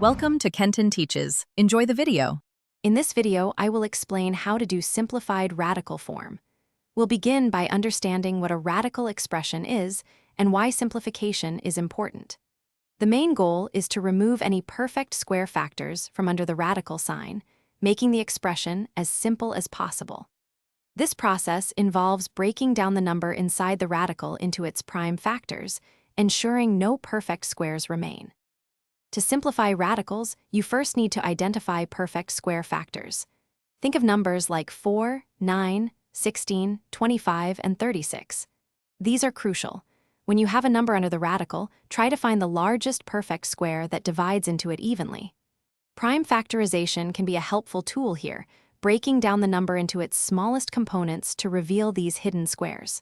Welcome to Kenton Teaches. Enjoy the video. In this video, I will explain how to do simplified radical form. We'll begin by understanding what a radical expression is and why simplification is important. The main goal is to remove any perfect square factors from under the radical sign, making the expression as simple as possible. This process involves breaking down the number inside the radical into its prime factors, ensuring no perfect squares remain. To simplify radicals, you first need to identify perfect square factors. Think of numbers like 4, 9, 16, 25, and 36. These are crucial. When you have a number under the radical, try to find the largest perfect square that divides into it evenly. Prime factorization can be a helpful tool here, breaking down the number into its smallest components to reveal these hidden squares.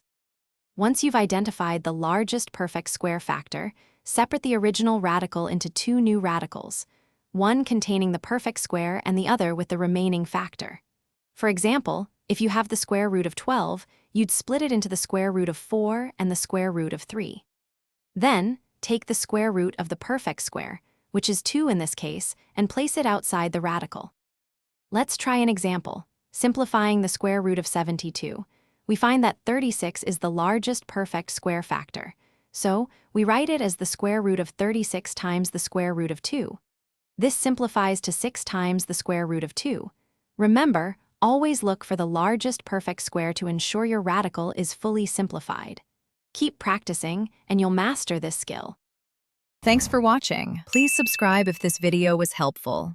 Once you've identified the largest perfect square factor, separate the original radical into two new radicals, one containing the perfect square and the other with the remaining factor. For example, if you have the square root of 12, you'd split it into the square root of 4 and the square root of 3. Then, take the square root of the perfect square, which is 2 in this case, and place it outside the radical. Let's try an example. Simplifying the square root of 72, we find that 36 is the largest perfect square factor, so we write it as the square root of 36 times the square root of 2. This simplifies to 6 times the square root of 2. Remember, always look for the largest perfect square to ensure your radical is fully simplified. Keep practicing, and you'll master this skill. Thanks for watching. Please subscribe if this video was helpful.